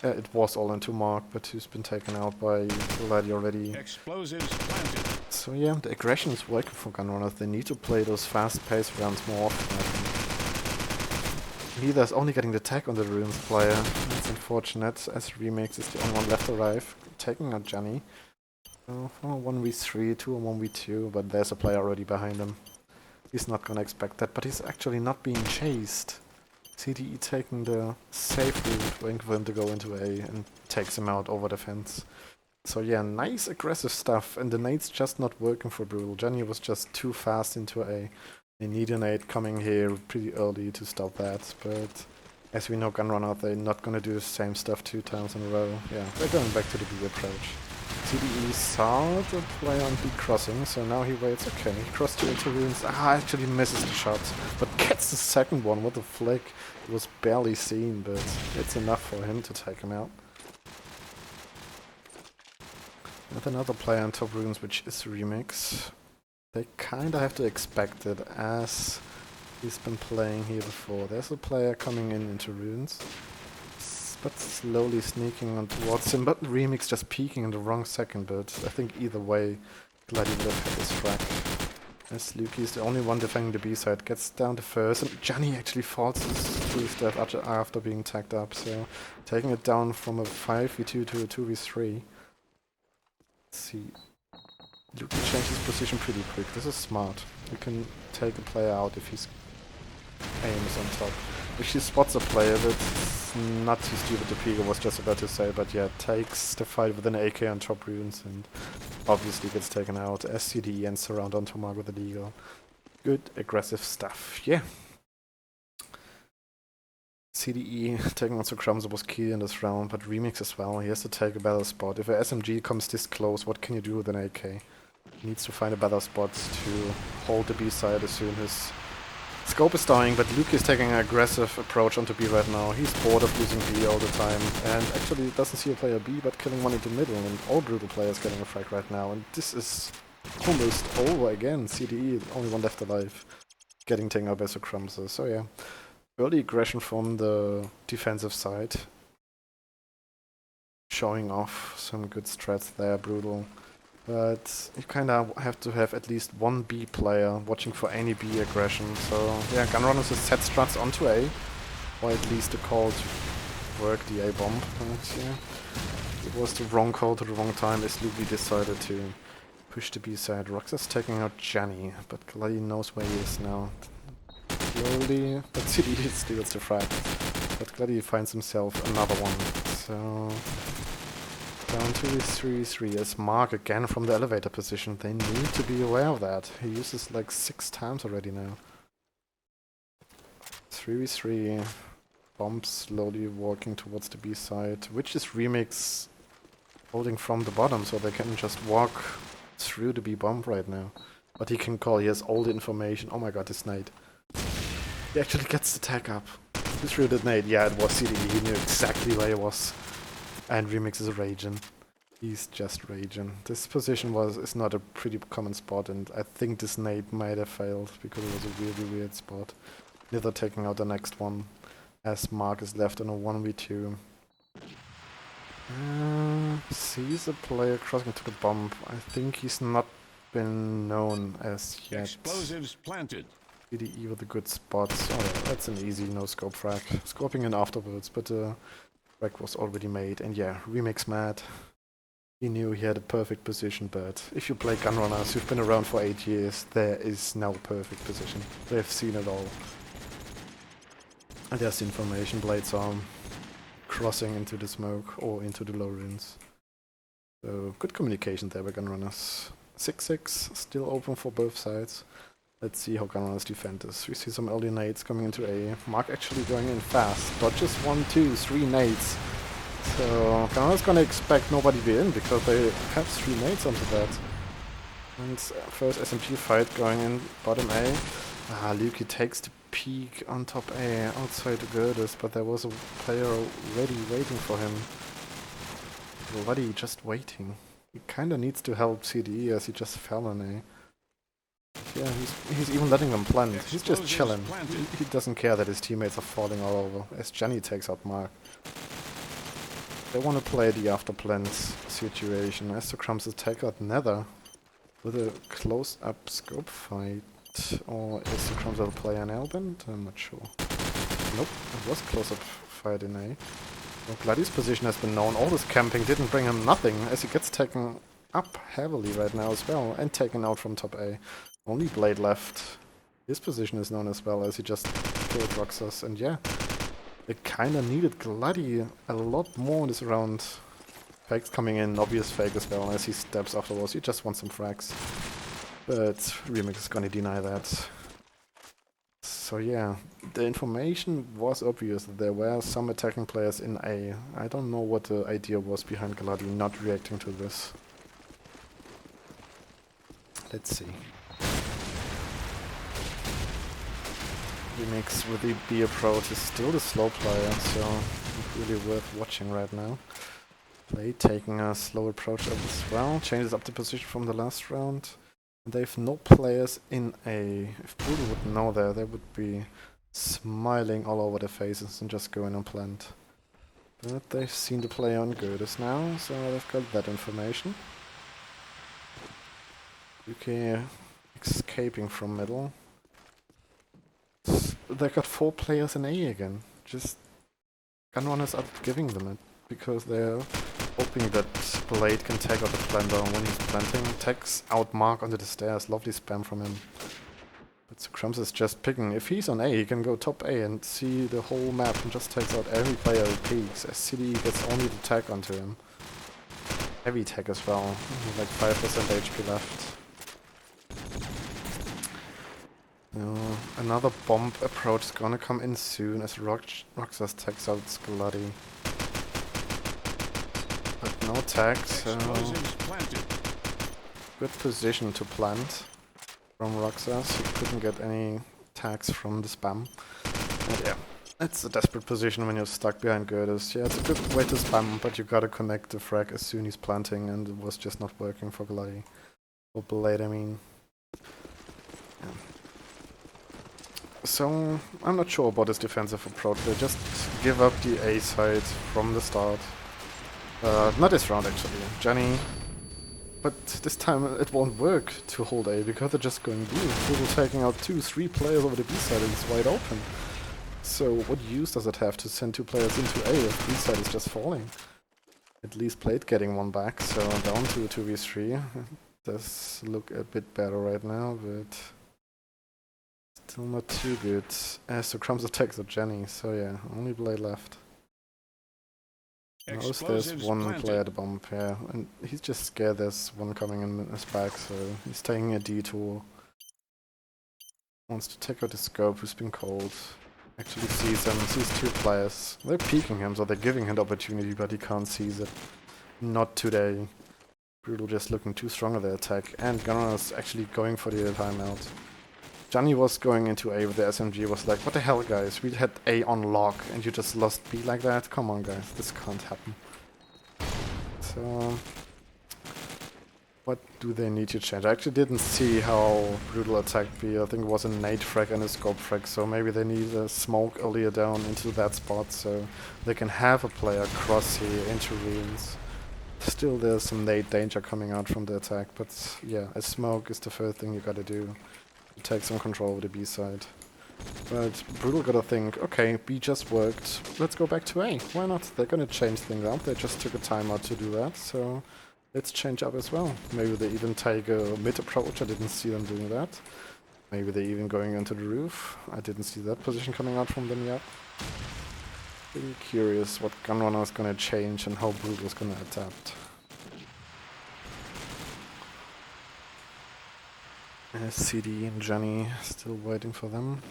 it was all into Mark, but who's been taken out by Gladi already. Explosives planted. So yeah, the aggression is working for GUNRUNNERS. They need to play those fast-paced rounds more often. Neither's only getting the tag on the ruins player. That's unfortunate, as Remix is the only one left alive, taking out Johnny. So 1v3, 2 on 1v2, but there's a player already behind him. He's not gonna expect that, but he's actually not being chased. CDE taking the safe route, waiting for him to go into A and takes him out over the fence. So yeah, nice aggressive stuff, and the nade's just not working for Brutal. Johnny was just too fast into A. They need a nade coming here pretty early to stop that, but as we know GUNRUNNERS, they're not gonna do the same stuff 2 times in a row. Yeah, they're going back to the B approach. CDE saw the player on B crossing, so now he waits. Okay, he crossed 2 into ruins. Actually misses the shot, but gets the second one. What a flick. It was barely seen, but it's enough for him to take him out. With another player on top runes, which is Remix. They kinda have to expect it, as he's been playing here before. There's a player coming in into runes, but slowly sneaking on towards him, but Remix just peeking in the wrong second, but I think either way, Gladi would have had his frag. As Luki is the only one defending the B side, gets down to first, and Johnny actually falls to his death after being tagged up, so taking it down from a 5v2 to a 2v3. Let's see. Luki changes position pretty quick. This is smart. You can take a player out if his aim is on top. If she spots a player that's not too stupid to peek, I was just about to say, but yeah, takes the fight with an AK on top runes and obviously gets taken out as CDE ends around onto Mark with a legal. Good aggressive stuff, yeah. CDE taking on Crumbs was key in this round, but Remix as well. He has to take a better spot. If a SMG comes this close, what can you do with an AK? He needs to find a better spot to hold the B side as soon as Scope is dying, but Luke is taking an aggressive approach onto B right now. He's bored of losing B all the time, and actually doesn't see a player B, but killing one into middle, and all brutal players getting a frag right now, and this is almost over again. CDE, only one left alive, getting taken out by Crumbs. So yeah, early aggression from the defensive side, showing off some good strats there, brutal. But you kinda have to have at least one B player watching for any B aggression. So yeah, Gunrunners has set struts onto A, or at least a call to work the A bomb. But yeah, it was the wrong call to the wrong time as Luby decided to push the B side. Roxas taking out Jenny, but Gladi knows where he is now. Slowly, but CDE steals the frag. But Gladi finds himself another one. So down to 3-3 as Mark again from the elevator position. They need to be aware of that. He uses like 6 times already now. 3v3. Bomb slowly walking towards the B side, which is Remix holding from the bottom, so they can just walk through the B bomb right now. But he can call, he has all the information. Oh my god, this nade. He actually gets the tag up. He threw the nade. Yeah, it was CDE. He knew exactly where he was. And Remix is raging. He's just raging. This position is not a pretty common spot, and I think this nade might have failed because it was a really weird spot. Neither taking out the next one, as Mark is left on a 1v2. Sees a player crossing to the bomb. I think he's not been known as yet. Explosives planted. CDE with the good spots. Oh yeah, that's an easy no-scope frag. Scoping in afterwards, but frag was already made. And yeah, Remix mad. He knew he had a perfect position, but if you play Gunrunners, you've been around for 8 years, there is no perfect position. They've seen it all. And there's the information, Blades arm crossing into the smoke or into the low runes. So good communication there by Gunrunners. 6-6, still open for both sides. Let's see how Gunrunners defend this. We see some early nades coming into A. Mark actually going in fast. Dodges 1, 2, 3 nades. So Gunrunners gonna expect nobody to be in because they have 3 nades onto that. And first SMG fight going in bottom A. Luki takes the peek on top A outside the girders, but there was a player already waiting for him. Already just waiting. He kinda needs to help CDE as he just fell on A. Yeah, he's even letting them plant. He's just chilling. He doesn't care that his teammates are falling all over, as Jenny takes out Mark. They want to play the after plant situation, as the Crumbs take out Nether with a close-up scope fight. Or is the Crumbs will play an L-band? I'm not sure. Nope, it was a close-up fight in A. Well, Gladi's position has been known. All this camping didn't bring him nothing, as he gets taken up heavily right now as well, and taken out from top A. Only Blade left. His position is known as well, as he just killed Roxas, and yeah, they kinda needed Gladi a lot more in this round. Fakes coming in, obvious fake as well, as he steps afterwards. He just wants some frags. But Remix is gonna deny that. So yeah, the information was obvious that there were some attacking players in A. I don't know what the idea was behind Gladi not reacting to this. Let's see. Remix with the B approach is still the slow player, so really worth watching right now. Blade taking a slow approach of this round, changes up the position from the last round. They have no players in A. If Brutal would know there, they would be smiling all over their faces and just going on plant. But they've seen the play on Goethes now, so they've got that information. UK escaping from middle. They got 4 players in A again. Just Gunrunners are giving them it because they're hoping that Blade can take out the planter when he's planting. Tags out Mark onto the stairs. Lovely spam from him. But so Crumbs is just picking. If he's on A, he can go top A and see the whole map and just takes out every player who peeks. As CD gets only the tag onto him. Heavy tag as well. Like 5% HP left. Another bomb approach is gonna come in soon as Roxas takes out Skelati. But no tags, so good position to plant from Roxas. He couldn't get any tags from the spam. But yeah, it's a desperate position when you're stuck behind Goethes. Yeah, it's a good way to spam, but you gotta connect the frag as soon as he's planting, and it was just not working for Gladi. Or Blade, I mean. Yeah. So, I'm not sure about this defensive approach. They just give up the A side from the start. Not this round actually. Jenny. But this time it won't work to hold A because they're just going B. People taking out 2-3 players over the B side and it's wide open. So what use does it have to send 2 players into A if B side is just falling? At least Blade getting one back, so down to 2v3. Does look a bit better right now, but still not too good. So Crumbs attacks at Jenny, so yeah, only Blade left. Notice there's one player at the bomb, yeah, and he's just scared there's one coming in his back, so he's taking a detour. Wants to take out the scope who's been called. Actually sees him, sees 2 players. They're peeking him, so they're giving him the opportunity, but he can't seize it. Not today. Brutal just looking too strong at the attack, and Gunrunners actually going for the timeout. Johnny was going into A with the SMG, was like, what the hell guys, we had A on lock and you just lost B like that? Come on guys, this can't happen. So, what do they need to change? I actually didn't see how Brutal attacked B. I think it was a nade frag and a scope frag, so maybe they need a smoke earlier down into that spot so they can have a player cross here into ruins. Still there's some nade danger coming out from the attack, but yeah, a smoke is the first thing you gotta do. Take some control of the B side. But Brutal gotta think, okay, B just worked, let's go back to A. Why not? They're gonna change things up, they just took a timeout to do that, so let's change up as well. Maybe they even take a mid approach, I didn't see them doing that. Maybe they're even going onto the roof, I didn't see that position coming out from them yet. Really curious what Gunrunner is gonna change and how Brutal is gonna adapt. CD and Jenny still waiting for them.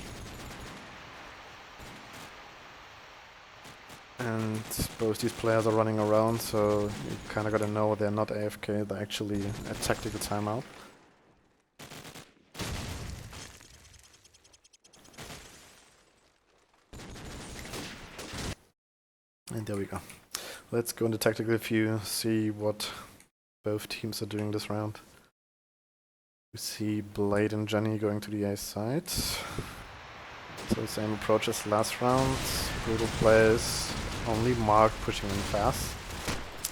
And both these players are running around, so you kinda gotta know they're not AFK, they're actually a tactical timeout. And there we go. Let's go into tactical view, see what both teams are doing this round. We see Blade and Jenny going to the A side. So same approach as last round. Brutal plays, only Mark pushing in fast.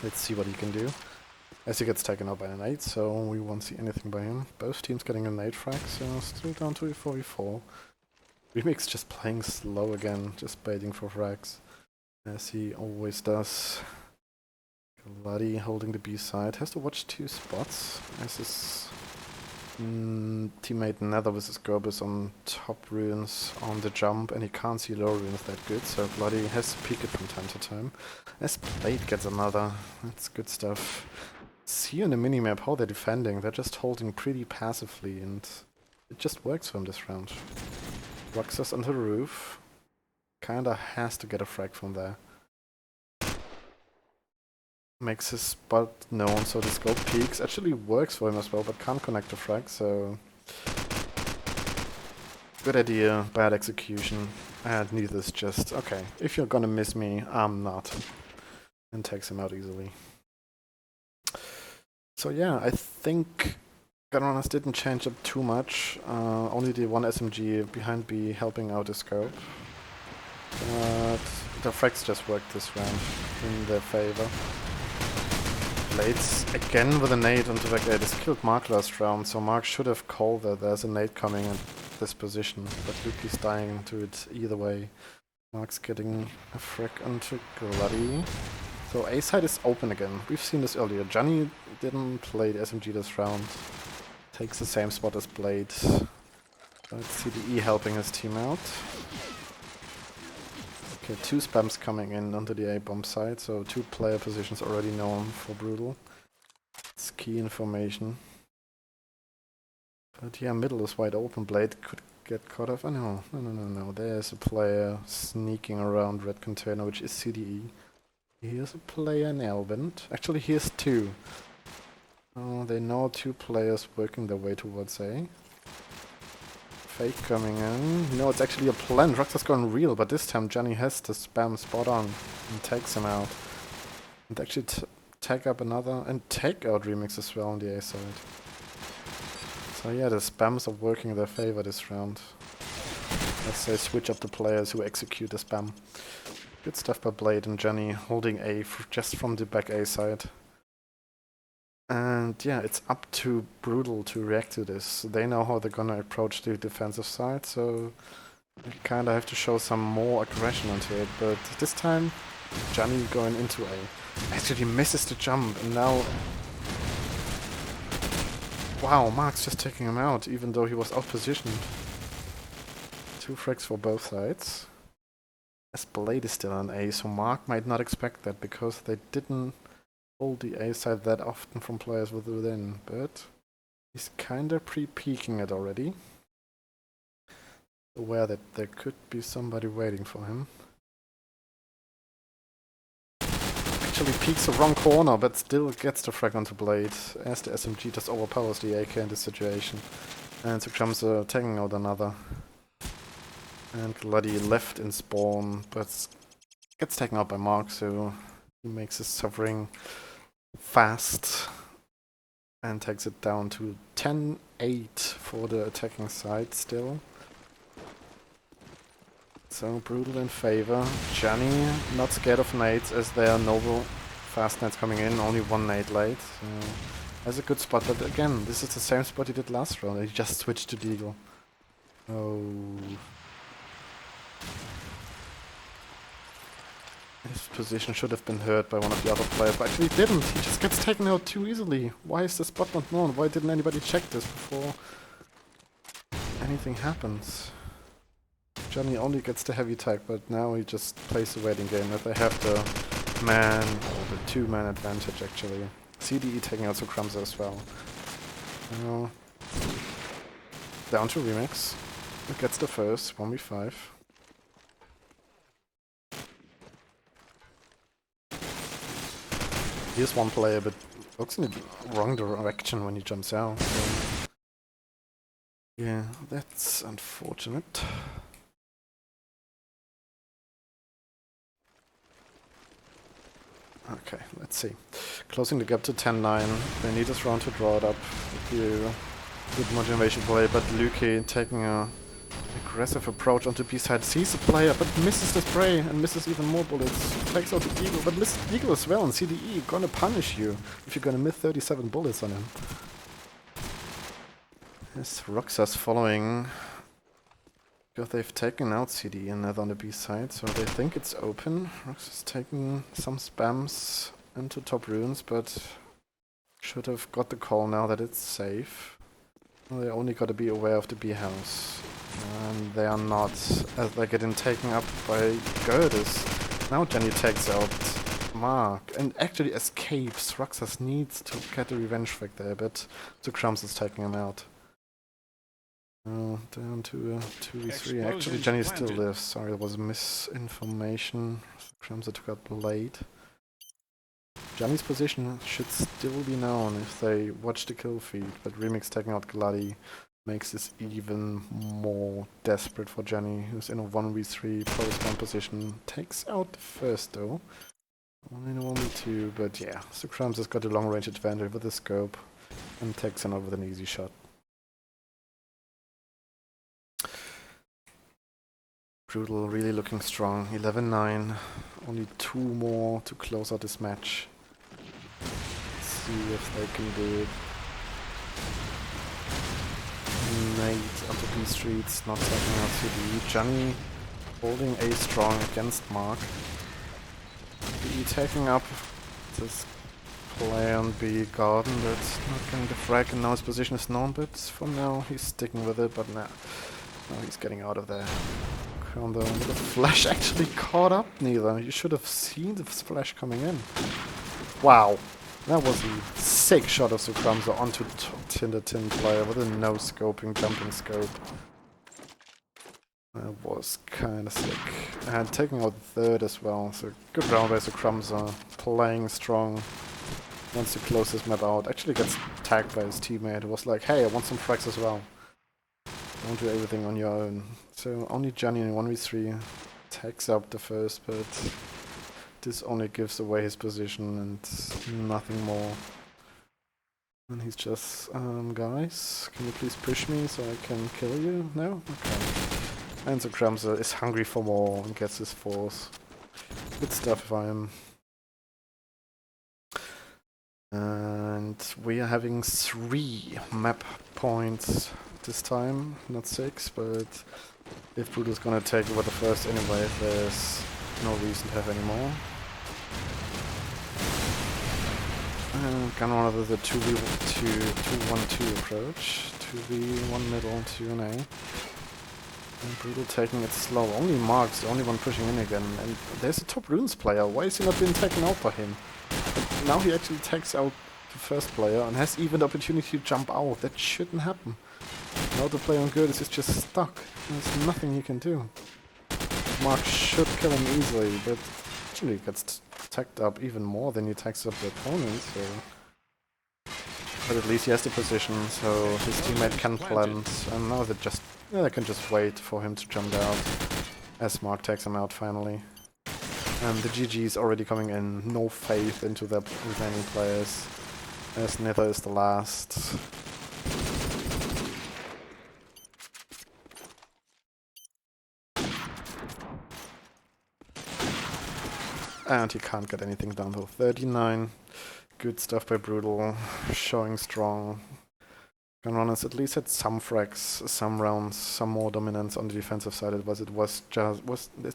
Let's see what he can do. As he gets taken out by an 8, so we won't see anything by him. Both teams getting an 8 frag, so still down to a 4v4. Remix just playing slow again, just baiting for frags. As he always does. Gladi holding the B side. Has to watch 2 spots as his teammate Nether with his scope is on top ruins on the jump and he can't see low ruins that good, so Bloody has to peek it from time to time. As Blade gets another, that's good stuff. See on the minimap how they're defending, they're just holding pretty passively and it just works for him this round. Roxas onto the roof, kinda has to get a frag from there. Makes his spot known, so the scope peaks. Actually works for him as well, but can't connect the frag, so... Good idea, bad execution. And neither is just, okay, if you're gonna miss me, I'm not. And takes him out easily. So yeah, I think Gunrunners didn't change up too much. Only the one SMG behind B helping out the scope. But the frags just worked this round in their favor. Blades again with a nade onto back A. This killed Mark last round, so Mark should have called that there's a nade coming in this position. But Luki's dying to it either way. Mark's getting a frag onto Gluddy. So A side is open again. We've seen this earlier. Johnny didn't play the SMG this round. Takes the same spot as Blade. But CDE helping his team out. Okay, 2 spams coming in onto the A bomb side, so 2 player positions already known for Brutal. It's key information. But yeah, middle is wide open. Blade could get caught off. Oh no. There's a player sneaking around red container, which is CDE. Here's a player in Elvent. Actually, here's 2. Oh, they know 2 players working their way towards A. Fake coming in. No, it's actually a plan. Roxas going real, but this time Johnny has to spam spot on and takes him out. And actually tag up another and take out Remix as well on the A side. So yeah, the spams are working in their favor this round. Let's say switch up the players who execute the spam. Good stuff by Blade and Johnny holding A just from the back A side. And yeah, it's up to Brutal to react to this. They know how they're gonna approach the defensive side, so they kinda have to show some more aggression onto it. But this time, Johnny going into A. Actually misses the jump, and now... Wow, Mark's just taking him out, even though he was out-positioned. 2 frags for both sides. As Blade is still on A, so Mark might not expect that, because they didn't hold the A side that often from players within, but he's kinda pre-peeking it already. Aware that there could be somebody waiting for him. Actually peeks the wrong corner, but still gets the frag onto Blade, as the SMG just overpowers the AK in this situation. And so comes tagging out another. And Gluddy left in spawn, but gets taken out by Mark, so he makes his suffering fast and takes it down to 10-8 for the attacking side still. So Brutal in favor. Johnny not scared of nades as there are noble fast nades coming in, only 1 nade late. So that's a good spot, but again, this is the same spot he did last round. He just switched to Deagle. Oh. His position should have been hurt by one of the other players, but actually didn't. He just gets taken out too easily. Why is the spot not known? Why didn't anybody check this before anything happens? Johnny only gets the heavy tag, but now he just plays the waiting game that they have the man, or the 2-man advantage actually. CDE taking out Sucrumza as well. Down to Remix. It gets the first, 1v5. Here's one player, but looks in the wrong direction when he jumps out. So yeah, that's unfortunate. Okay, let's see. Closing the gap to 10-9. They need this round to draw it up. Good motivation play, but Luki taking a aggressive approach onto B side, sees the player, but misses the spray and misses even more bullets. Takes out the Eagle, but misses the Eagle as well, and CDE gonna punish you if you're gonna miss 37 bullets on him. Yes, Roxas following, because they've taken out CDE and on the B side, so they think it's open. Roxas taking some spams into top runes, but should have got the call now that it's safe. Well, they only gotta be aware of the B house. And they are not, as they're getting taken up by Gerdes. Now Jenny takes out Mark and actually escapes. Roxas needs to get a revenge frag there, but the Crumbs is taking him out. Oh, down to 2v3. Actually, Jenny still lives. Sorry, there was misinformation. Crumbs took out Blade. Jenny's position should still be known if they watch the kill feed, but Remix taking out Gluddy makes this even more desperate for Jenny, who's in a 1v3 post-1 position. Takes out the first though. Only 1v2, but yeah, so Crumbs has got a long range advantage with the scope and takes him out with an easy shot. Brutal really looking strong. 11-9. Only 2 more to close out this match. Let's see if they can do it. Nate onto B streets, not taking out CD. Johnny holding A strong against Mark. B taking up this player on B garden, but not getting the frag, and now his position is known, but for now he's sticking with it, but now he's getting out of there. Although the flash actually caught up neither. You should have seen the flash coming in. Wow. That was a sick shot of Sucrumser onto the tin player with a no-scoping jumping scope. That was kinda sick. And taking out the third as well, so good round by Sucrumser. Playing strong. Wants to close this map out. Actually gets tagged by his teammate who was like, hey, I want some frags as well. Don't do everything on your own. So only Johnny in 1v3 takes up the first, but this only gives away his position and nothing more. And he's just, guys, can you please push me so I can kill you? No? Okay. And so Kremser is hungry for more and gets his fourth. Good stuff by him. And we are having 3 map points this time, not 6, but if Brutal's gonna take over the first anyway, there's no reason to have any more. And Gunrunner with a 2v1-2 approach. 2v1 middle, 2 an A. And Brutal taking it slow. Only Mark's the only one pushing in again. And there's a top runes player. Why is he not being taken out by him? And now he actually takes out the first player and has even the opportunity to jump out. That shouldn't happen. Now the player on Gertis is just stuck. There's nothing he can do. Mark should kill him easily, but actually gets tagged up even more than he tags up the opponent, so... But at least he has the position, so his teammate can plant, and now they can just wait for him to jump out, as Mark takes him out finally. And the GG is already coming in, no faith into their remaining players, as Nether is the last. And he can't get anything done though. 39. Good stuff by Brutal. Showing strong. Gunrunners at least had some frags, some rounds, some more dominance on the defensive side. It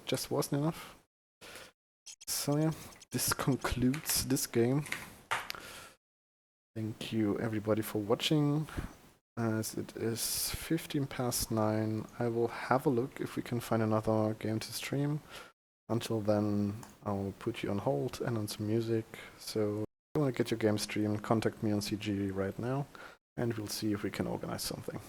just wasn't enough. So yeah, this concludes this game. Thank you everybody for watching. As it is 9:15, I will have a look if we can find another game to stream. Until then, I'll put you on hold and on some music. So if you want to get your game streamed, contact me on CG right now, and we'll see if we can organize something.